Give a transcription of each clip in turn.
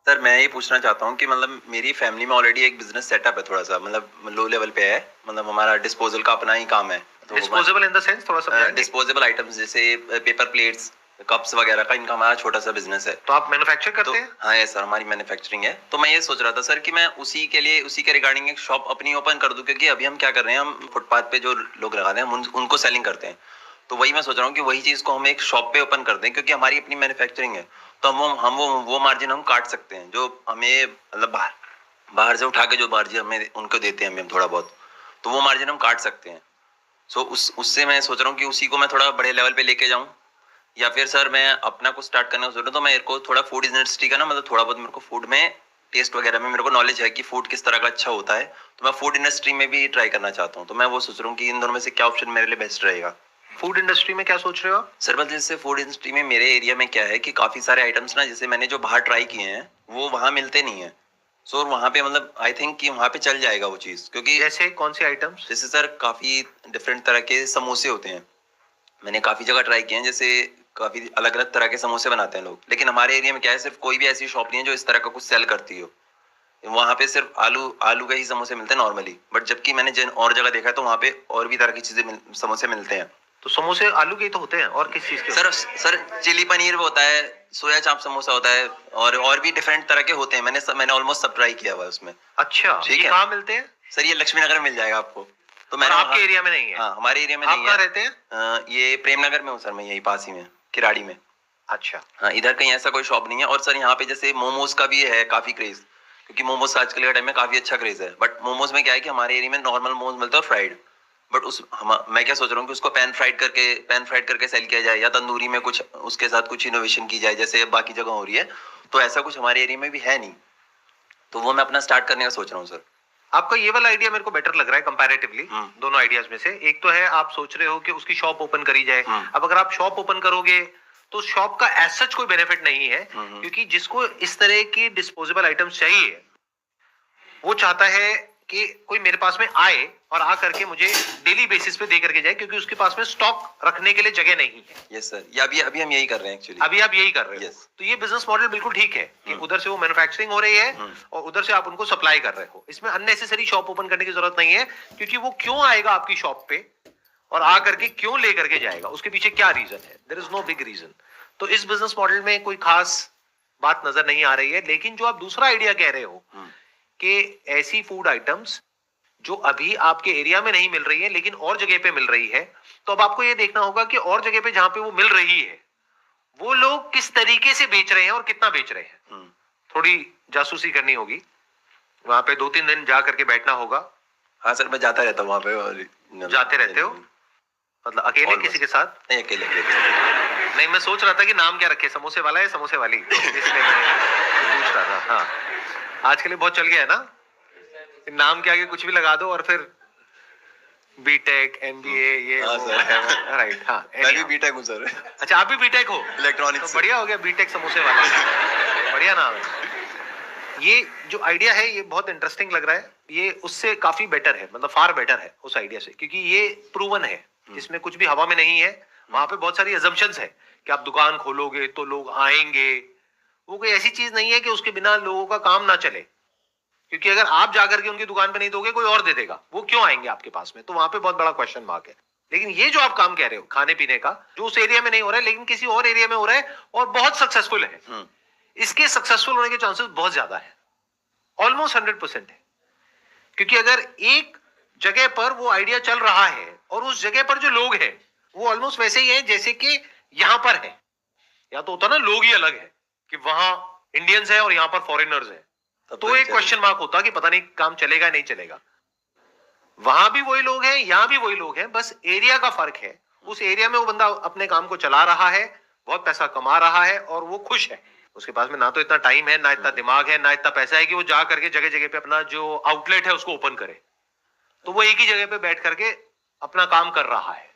Sir मैं ये पूछना चाहता हूँ कि मतलब मेरी फैमिली में ऑलरेडी एक बिजनेस सेटअप है, थोड़ा सा मतलब लो लेवल पे है। मतलब हमारा डिस्पोजल का अपना ही काम है। तो डिस्पोजेबल इन द सेंस थोड़ा सा डिस्पोजेबल आइटम्स जैसे पेपर प्लेट्स, कप्स वगैरह का इनका हमारा छोटा सा बिजनेस है। तो आप मैन्युफैक्चर करते हैं? हाँ ये सर, हमारी मैन्युफैक्चरिंग है। तो मैं ये सोच रहा था सर कि मैं उसी के रिगार्डिंग एक शॉप अपनी ओपन कर दूं, क्योंकि अभी हम क्या कर रहे हैं, हम फुटपाथ पे जो लोग लगाते हैं हम उनको सेलिंग करते हैं। तो वही मैं सोच रहा हूँ कि वही चीज को हम एक शॉप पे ओपन कर दें, क्योंकि हमारी अपनी मैन्युफैक्चरिंग है। तो वो मार्जिन हम काट सकते हैं, जो हमें मतलब बाहर बाहर से उठा के जो मार्जिन हमें उनको देते हैं हम थोड़ा बहुत, तो वो मार्जिन हम काट सकते हैं। सो उससे मैं सोच रहा हूँ कि उसी को मैं थोड़ा बड़े लेवल पे लेके जाऊँ, या फिर सर मैं अपना कुछ स्टार्ट करने को सोच रहा हूँ। तो मेरे को थोड़ा फूड इंडस्ट्री का ना, मतलब थोड़ा बहुत मेरे को फूड में टेस्ट वगैरह में मेरे को नॉलेज है कि फूड किस तरह का अच्छा होता है। तो मैं फूड इंडस्ट्री में भी ट्राई करना चाहता हूँ। तो मैं वो सोच रहा हूँ कि इन दोनों में से क्या ऑप्शन मेरे लिए बेस्ट रहेगा। फूड इंडस्ट्री में क्या सोच रहे हो आप? सर मतलब जैसे फूड इंडस्ट्री में मेरे एरिया में क्या है कि काफी सारे आइटम्स ना, जैसे मैंने जो बाहर ट्राई किए हैं वो वहाँ मिलते नहीं है। सो वहाँ पे मतलब आई थिंक कि वहाँ पे चल जाएगा वो चीज, क्योंकि जैसे कौन से आइटम्स? जैसे सर काफी डिफरेंट तरह के समोसे होते हैं। मैंने काफी जगह ट्राई किए हैं, जैसे काफी अलग अलग तरह के समोसे बनाते हैं लोग। लेकिन हमारे एरिया में क्या है, सिर्फ कोई भी ऐसी शॉप नहीं है जो इस तरह का कुछ सेल करती हो। वहाँ पे सिर्फ आलू आलू के ही समोसे मिलते हैं नॉर्मली। बट जबकि मैंने जिन और जगह देखा है तो वहाँ पे और भी तरह की समोसे मिलते हैं। तो समोसे आलू के ही तो होते हैं, और किस चीज के? सर चिली पनीर भी होता है, सोया चाप समोसा होता है, और भी डिफरेंट तरह के होते हैं। मैंने ऑलमोस्ट सब ट्राई किया हुआ है उसमें। अच्छा, ठीक ये है। कहाँ मिलते हैं? सर ये लक्ष्मी नगर में मिल जाएगा आपको। तो और मैंने आपके एरिया में नहीं है? हाँ हमारे एरिया में आप नहीं कहाँ है। रहते हैं? ये प्रेम नगर में हूँ सर, मैं यही पास ही में, किराड़ी में। अच्छा। हाँ इधर कहीं ऐसा कोई शॉप नहीं है। और सर यहाँ पे जैसे मोमोज का भी है काफी क्रेज, क्योंकि मोमोज आजकल के टाइम में काफी अच्छा क्रेज है। बट मोमोज में क्या है कि हमारे एरिया में नॉर्मल मोमोज मिलता है फ्राइड। बट मैं क्या सोच रहा हूँ कि उसको पैन फ्राइड करके सेल किया जाए, या तंदूरी में कुछ उसके साथ कुछ इनोवेशन की जाए, जैसे बाकी जगह हो रही है। तो ऐसा कुछ हमारे एरिया में भी है नहीं। तो वो मैं अपना स्टार्ट करने का सोच रहा हूँ सर। आपका ये वाला आइडिया मेरे को बेटर लग रहा है कंपैरेटिवली दोनों आइडियाज में से। एक तो है आप सोच रहे हो कि उसकी शॉप ओपन करी जाए। अब अगर आप शॉप ओपन करोगे तो शॉप का एज सच कोई बेनिफिट नहीं है, क्योंकि जिसको इस तरह की डिस्पोजेबल आइटम्स चाहिए वो चाहता है कि कोई मेरे पास में आए और आ करके मुझे डेली बेसिस पे दे करके जाए, क्योंकि उसके पास में स्टॉक रखने के लिए जगह नहीं है। यस सर, या अभी हम यही कर रहे हैं एक्चुअली। अभी आप यही कर रहे हो। तो ये बिजनेस मॉडल बिल्कुल ठीक है कि उधर से वो मैन्युफैक्चरिंग हो रही है और उधर से आप उनको सप्लाई कर रहे हो। इसमें अननेसेसरी शॉप ओपन करने की जरूरत नहीं है, क्योंकि वो क्यों आएगा आपकी शॉप पे और आ करके क्यों ले करके जाएगा, उसके पीछे क्या रीजन है? There is no big reason. तो इस बिजनेस मॉडल में कोई खास बात नजर नहीं आ रही है। लेकिन जो आप दूसरा आइडिया कह रहे हो कि ऐसी फूड आइटम्स जो अभी आपके एरिया में नहीं मिल रही है लेकिन और जगह पे मिल रही है, तो अब आपको यह देखना होगा कि और जगह पे जहां पे वो मिल रही है वो लोग किस तरीके से बेच रहे हैं और कितना बेच रहे हैं। थोड़ी जासूसी करनी होगी, वहां पे 2-3 दिन जा करके बैठना होगा। हाँ सर मैं जाता रहता हूँ वहाँ पे। और जाते रहते हो मतलब अकेले किसी के साथ? नहीं, अकेले अकेले। नहीं, मैं सोच रहा था कि नाम क्या रखे, समोसे वाला या समोसे वाली, इसलिए मैं पूछ रहा था। हाँ, आजकल बहुत चल गया है ना, नाम के आगे कुछ भी लगा दो और फिर बीटेक एमबीए ये राइट। हाँ मैं भी बीटेक हूँ सर। अच्छा, आप भी बीटेक हो? इलेक्ट्रॉनिक्स। तो बढ़िया हो गया, बीटेक समोसे वाला। बढ़िया नाम है। ये जो आइडिया है ये बहुत इंटरेस्टिंग लग रहा है। ये उससे काफी बेटर है, मतलब फार बेटर है उस आइडिया से, क्योंकि ये प्रूवन है, इसमें कुछ भी हवा में नहीं है। वहां पे बहुत सारी अजम्पशंस है कि आप दुकान खोलोगे तो लोग आएंगे। वो कोई ऐसी चीज नहीं है कि उसके बिना लोगों का काम ना चले, क्योंकि अगर आप जाकर के उनकी दुकान पे नहीं दोगे कोई और दे देगा, वो क्यों आएंगे आपके पास में? तो वहां पे बहुत बड़ा क्वेश्चन मार्क है। लेकिन ये जो आप काम कह रहे हो खाने पीने का, जो उस एरिया में नहीं हो रहा है लेकिन किसी और एरिया में हो रहा है और बहुत सक्सेसफुल है, इसके सक्सेसफुल होने के चांसेस बहुत ज्यादा है, ऑलमोस्ट 100% है। क्योंकि अगर एक जगह पर वो आइडिया चल रहा है और उस जगह पर जो लोग हैं वो ऑलमोस्ट वैसे ही है जैसे कि यहां पर है। या तो होता ना लोग ही अलग है कि वहां इंडियंस है और यहां पर फॉरेनर्स है, तो एक क्वेश्चन मार्क होता कि पता नहीं काम चलेगा नहीं चलेगा। वहां भी वही लोग हैं, यहां भी वही लोग हैं, बस एरिया का फर्क है। उस एरिया में वो बंदा अपने काम को चला रहा है, बहुत पैसा कमा रहा है और वो खुश है। उसके पास में ना तो इतना टाइम है, ना इतना दिमाग है, ना इतना पैसा है कि वो जा करके जगह जगह पे अपना जो आउटलेट है उसको ओपन करे। तो वो एक ही जगह पे बैठ करके अपना काम कर रहा है।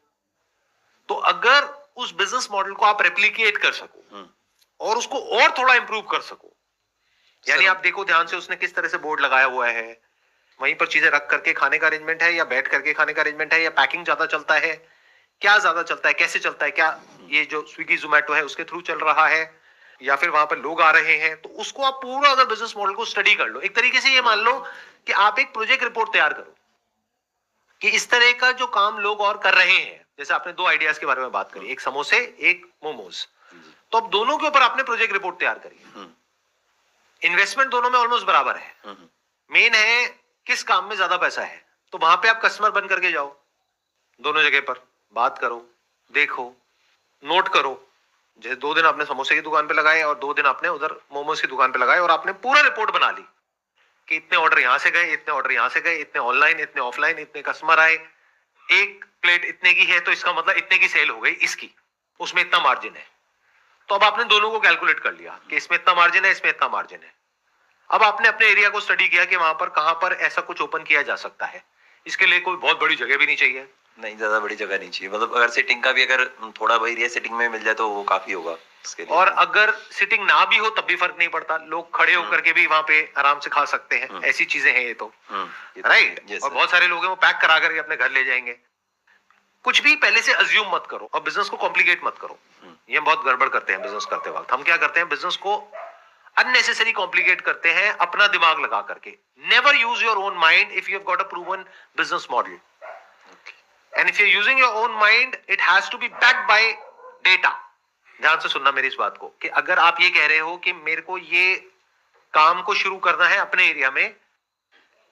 तो अगर उस बिजनेस मॉडल को आप रेप्लिकेट कर सको और उसको और थोड़ा इंप्रूव कर सको, यानी आप देखो ध्यान से उसने किस तरह से बोर्ड लगाया हुआ है, वहीं पर चीजें रख करके खाने का अरेंजमेंट है या बैठ करके खाने का अरेंजमेंट है, या पैकिंग ज्यादा चलता है, क्या ज्यादा चलता है, कैसे चलता है, क्या ये जो स्विगी जोमेटो है उसके थ्रू चल रहा है या फिर वहां पर लोग आ रहे हैं, तो उसको आप पूरा अगर बिजनेस मॉडल को स्टडी कर लो, एक तरीके से ये मान लो कि आप एक प्रोजेक्ट रिपोर्ट तैयार करो कि इस तरह का जो काम लोग और कर रहे हैं। जैसे आपने दो आइडियाज के बारे में बात करी, एक समोसे एक मोमोज, तो अब दोनों के ऊपर आपने प्रोजेक्ट रिपोर्ट तैयार करी। इन्वेस्टमेंट दोनों में ऑलमोस्ट बराबर है, मेन है किस काम में ज्यादा पैसा है। तो वहां पे आप कस्टमर बन करके जाओ, दोनों जगह पर बात करो, देखो, नोट करो। जैसे 2 दिन आपने समोसे की दुकान पे लगाए और 2 दिन आपने उधर मोमोज की दुकान पे लगाए, और आपने पूरा रिपोर्ट बना ली कि इतने ऑर्डर यहां से गए, इतने ऑर्डर यहां से गए, इतने ऑनलाइन, इतने ऑफलाइन, इतने कस्टमर आए, एक प्लेट इतने की है तो इसका मतलब इतने की सेल हो गई इसकी, उसमें इतना मार्जिन है। तो अब आपने दोनों को कैलकुलेट कर लिया कि इसमें इतना मार्जिन है, इसमें इतना मार्जिन है। अब आपने अपने एरिया को स्टडी किया कि वहां पर कहां पर ऐसा कुछ ओपन किया जा सकता है। इसके लिए कोई बहुत बड़ी जगह भी नहीं चाहिए, नहीं ज्यादा बड़ी जगह नहीं चाहिए, मतलब अगर सिटिंग का भी अगर थोड़ा एरिया सिटिंग में मिल जाए तो वो काफी होगा इसके लिए। और अगर सिटिंग ना भी हो तब भी फर्क नहीं पड़ता, लोग खड़े होकर के भी वहां पे आराम से खा सकते हैं। ऐसी चीजें हैं ये तो, राइट। और बहुत सारे लोग हैं वो पैक करा करके अपने घर ले जाएंगे। कुछ भी पहले से अज्यूम मत करो और बिजनेस को कॉम्प्लिकेट मत करो। ये बहुत गड़बड़ करते हैं बिजनेस करते वक्त। हम क्या करते हैं, बिजनेस को अननेसेसरी कॉम्प्लिकेट करते हैं अपना दिमाग लगा करके। Never use your own mind if you have got a proven business model, and if you are using your own mind it has to be backed by data. ध्यान से सुनना मेरी इस बात को, कि अगर आप ये कह रहे हो कि मेरे को ये काम को शुरू करना है अपने एरिया में,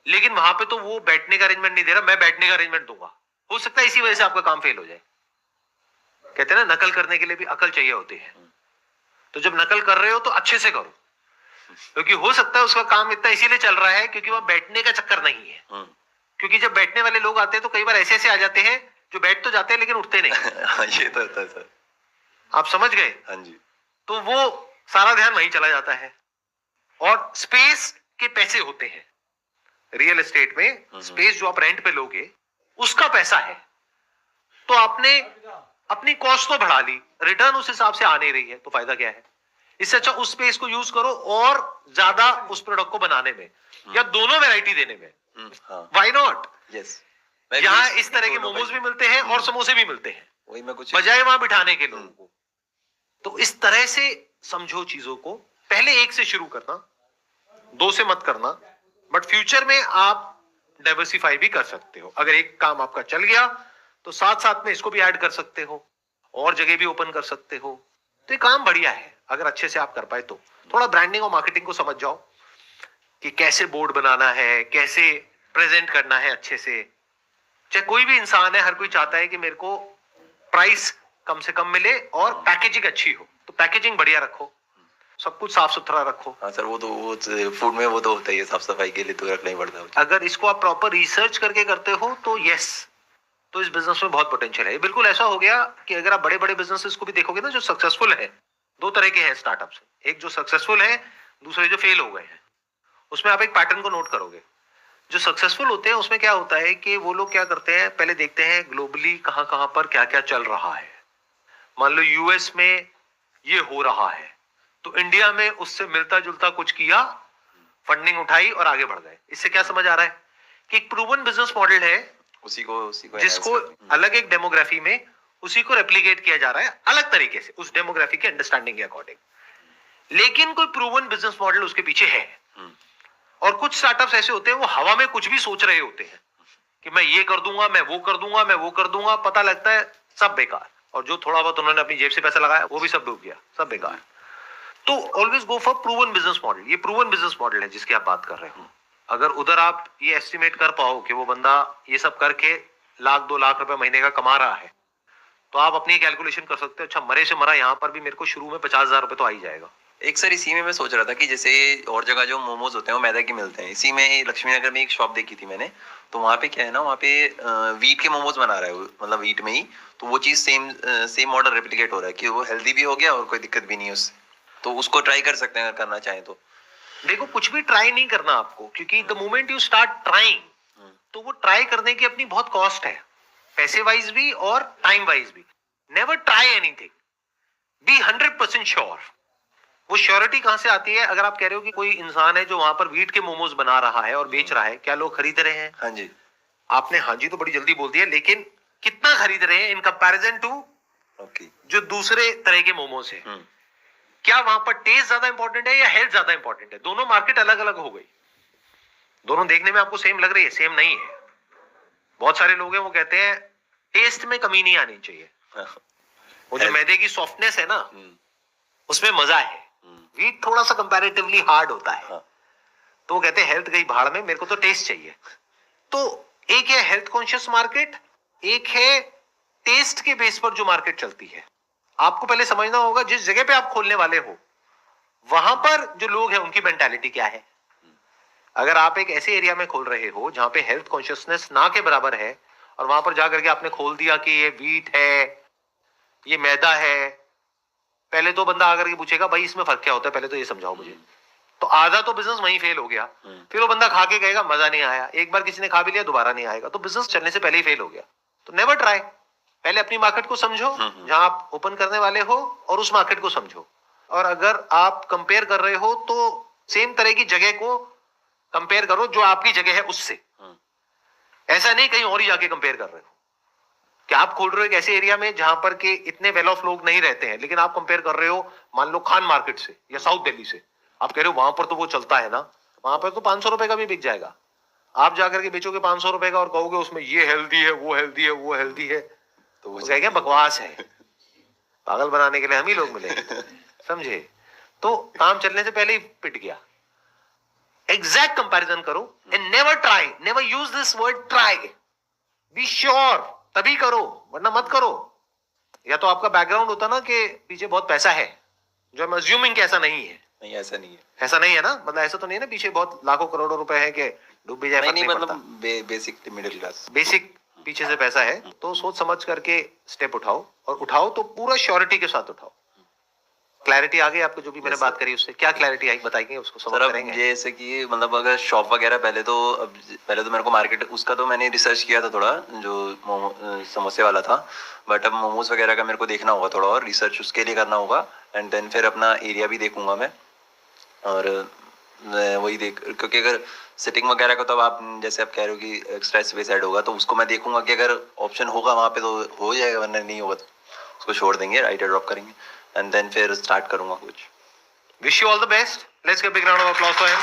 लेकिन वहां पे तो वो बैठने का अरेंजमेंट नहीं दे रहा, मैं बैठने का अरेंजमेंट दूंगा, हो सकता है इसी वजह से आपका काम फेल हो जाए। कहते हैं ना, नकल करने के लिए भी अकल चाहिए होती है। तो जब नकल कर रहे हो तो अच्छे से करो, क्योंकि हो सकता है उसका काम इतना इसीलिए चल रहा है क्योंकि वहां बैठने का चक्कर नहीं है। क्योंकि जब बैठने वाले लोग आते हैं तो कई बार ऐसे ऐसे आ जाते हैं जो बैठ तो जाते हैं लेकिन उठते नहीं। ये तो होता है सर, आप समझ गए? हाँ जी। तो वो सारा ध्यान वहीं चला जाता है। और स्पेस के पैसे होते हैं रियल एस्टेट में, स्पेस जो आप रेंट पे लोगे उसका पैसा है। तो आपने अपनी कॉस्ट तो बढ़ा ली, रिटर्न उस हिसाब से आ नहीं रही है, तो फायदा क्या है? इससे अच्छा उस स्पेस को यूज करो और ज्यादा उस प्रोडक्ट को बनाने में या दोनों वैरायटी देने में। Why not? यस, यहाँ इस तरह के मोमोज भी मिलते हैं और समोसे भी मिलते हैं, वही मैं कुछ बजाय वहां बिठाने के लोगों को। तो इस तरह से समझो चीजों को, पहले एक से शुरू करना, 2 से मत करना। बट फ्यूचर में आप डाइवर्सिफाई भी कर सकते हो। अगर एक काम आपका चल गया तो साथ साथ में इसको भी ऐड कर सकते हो और जगह भी ओपन कर सकते हो। तो ये काम बढ़िया है अगर अच्छे से आप कर पाए तो। थोड़ा ब्रांडिंग और मार्केटिंग को समझ जाओ कि कैसे बोर्ड बनाना है, कैसे प्रेजेंट करना है अच्छे से। चाहे कोई भी इंसान है, हर कोई चाहता है कि मेरे को प्राइस कम से कम मिले और पैकेजिंग अच्छी हो। तो पैकेजिंग बढ़िया रखो, सब कुछ साफ सुथरा रखो। हाँ सर, वो फूड में वो तो होता ही है, साफ सफाई के लिए तो रखना ही पड़ता है। अगर इसको आप प्रॉपर रिसर्च करके करते हो तो यस, तो इस बिजनेस में बहुत पोटेंशियल है। बिल्कुल ऐसा हो गया कि अगर आप बड़े बड़े बिजनेसेस को भी देखोगे ना जो सक्सेसफुल है, 2 तरह के हैं स्टार्टअप्स, एक जो सक्सेसफुल है, दूसरे जो फेल हो गए हैं। उसमें आप एक पैटर्न को नोट करोगे। जो सक्सेसफुल होते हैं उसमें क्या होता है कि वो लोग क्या करते हैं, पहले देखते हैं ग्लोबली कहां कहां पर क्या क्या चल रहा है। मान लो यूएस में ये हो रहा है तो इंडिया में उससे मिलता जुलता कुछ किया, फंडिंग उठाई और आगे बढ़ गए। इससे क्या समझ आ रहा है कि एक प्रूवन बिजनेस मॉडल है, उसी को जिसको अलग एक डेमोग्राफी में उसी को रेप्लिकेट किया जा रहा है अलग तरीके से, उस डेमोग्राफी के अंडरस्टैंडिंग के अकॉर्डिंग। लेकिन कोई प्रूवन बिजनेस मॉडल उसके पीछे है। और कुछ स्टार्टअप्स ऐसे होते हैं वो हवा में कुछ भी सोच रहे होते हैं कि मैं ये कर दूंगा, मैं वो कर दूंगा, मैं वो कर दूंगा, पता लगता है सब बेकार। और जो थोड़ा बहुत उन्होंने अपनी जेब से पैसा लगाया वो भी सब डूब गया, सब बेकार। तो always go for proven business model. ये प्रूवन बिजनेस मॉडल है जिसकी आप बात कर रहे हो। अगर उधर आप ये एस्टिमेट कर पाओ कि वो बंदा ये सब करके 1-2 लाख रुपए महीने का कमा रहा है, तो आप अपनी कैलकुलेशन कर सकते हो, अच्छा मरे से मरा यहाँ पर भी मेरे को शुरू में 50,000 रुपए तो आ ही जाएगा। एक सर इसी में मैं सोच रहा था कि जैसे और जगह जो मोमोज होते हैं वो मैदा के मिलते हैं, इसी में लक्ष्मी नगर में एक शॉप देखी थी मैंने, तो वहाँ पे क्या है ना, वहाँ पे वीट के मोमोज बना रहा है वो, मतलब वीट में ही, तो वो चीज़ सेम मॉडल रेप्लिकेट हो रहा है कि वो हेल्दी भी हो गया और कोई दिक्कत भी नहीं है उससे। तो उसको ट्राई कर सकते हैं अगर करना चाहें तो। देखो, कुछ भी ट्राई नहीं करना आपको, क्योंकि the moment you start trying तो वो ट्राई करने की अपनी बहुत कॉस्ट है, पैसे वाइज भी और टाइम वाइज भी। Never try anything, be 100% sure. वो श्योरिटी कहां से आती है? अगर आप कह रहे हो कि कोई इंसान है जो वहां पर वीट के मोमोज बना रहा है और बेच रहा है, क्या लोग खरीद रहे हैं? हाँ जी। आपने हाँ जी तो बड़ी जल्दी बोल दिया, लेकिन कितना खरीद रहे हैं इन कंपैरिजन टू ओके जो दूसरे तरह के मोमोज है? क्या वहां पर टेस्ट ज्यादा इंपॉर्टेंट है या हेल्थ ज्यादा इंपॉर्टेंट है? दोनों मार्केट अलग अलग हो गई, दोनों देखने में आपको सेम लग रही है, सेम नहीं है। बहुत सारे लोग हैं वो कहते हैं टेस्ट में कमी नहीं आनी चाहिए, वो जो मैदे की सॉफ्टनेस है ना उसमें मजा है, व्हीट थोड़ा सा कंपैरेटिवली हार्ड होता है, तो वो कहते हैं हेल्थ गई भाड़ में, मेरे को तो टेस्ट चाहिए। तो एक है हेल्थ कॉन्शियस मार्केट, एक है टेस्ट के बेस पर जो मार्केट चलती है। आपको पहले समझना होगा जिस जगह पे आप खोलने वाले हो वहां पर जो लोग हैं उनकी मेंटालिटी क्या है। अगर आप एक ऐसे एरिया में खोल रहे हो जहां पे हेल्थ कॉन्शियसनेस ना के बराबर है और वहां पर जाकर के आपने खोल दिया कि ये व्हीट है, ये मैदा है, पहले तो बंदा आकर के पूछेगा भाई इसमें फर्क क्या होता है, पहले तो ये समझाओ मुझे। तो आधा तो बिजनेस वहीं फेल हो गया। फिर वो बंदा खा के कहेगा मजा नहीं आया, एक बार किसी ने खा भी लिया दोबारा नहीं आएगा, तो बिजनेस चलने से पहले ही फेल हो गया। तो नेवर ट्राई, पहले अपनी मार्केट को समझो जहां आप ओपन करने वाले हो और उस मार्केट को समझो। और अगर आप कंपेयर कर रहे हो तो सेम तरह की जगह को कंपेयर करो जो आपकी जगह है उससे, ऐसा नहीं कहीं और ही जाके कंपेयर कर रहे हो कि आप खोल रहे हो एक ऐसे एरिया में जहां पर के इतने वेल ऑफ लोग नहीं रहते हैं, लेकिन आप कंपेयर कर रहे हो मान लो खान मार्केट से या साउथ दिल्ली से, आप कह रहे हो वहां पर तो वो चलता है ना, वहां पर तो 500 रुपए का भी बिक जाएगा। आप जाकर के बेचोगे 500 रुपए का और कहोगे उसमें ये हेल्दी है, वो हेल्दी है, वो हेल्दी है, तो वो कहेंगे बकवास है, पागल बनाने के लिए हम ही लोग मिलेंगे, समझे? तो काम चलने से पहले ही पिट गया। एग्जैक्ट कंपैरिजन करो and never try, never use this word try, be sure, तभी करो वरना मत करो। या तो आपका बैकग्राउंड होता ना कि पीछे बहुत पैसा है, जो हम अज्यूमिंग कि ऐसा नहीं है। नहीं ऐसा नहीं है, ऐसा नहीं है ना, मतलब ऐसा तो नहीं है ना पीछे बहुत लाखों करोड़ों रुपए है कि डूब भी जाए, नहीं मतलब बेसिक मिडिल क्लास, बेसिक पीछे से पैसा है, तो सोच समझ करके स्टेप उठाओ, और उठाओ तो पूरा श्योरिटी के साथ उठाओ। क्लैरिटी आ गई आपको जो भी मैंने बात करी उससे? क्या क्लैरिटी आई बताइए, उसको समझ करेंगे। जैसे कि मतलब अगर शॉप वगैरह पहले तो मेरे को मार्केट उसका तो मैंने रिसर्च किया था थोड़ा, जो समोसे वाला था, बट अब मोमोज वगैरह का मेरे को देखना होगा थोड़ा और रिसर्च उसके लिए करना होगा, एंड देन फिर अपना एरिया भी देखूंगा मैं। और मैं वही क्योंकि अगर सिटिंग वगैरह का तो अब आप जैसे आप कह रहे हो कि एक्स्ट्रा स्पेस ऐड होगा, तो उसको मैं देखूंगा कि अगर ऑप्शन होगा वहाँ पे तो हो जाएगा, वरना नहीं होगा तो उसको छोड़ देंगे, राइट ड्रॉप करेंगे एंड देन फिर स्टार्ट करूंगा कुछ। Wish you all the best, let's give big round of applause for him.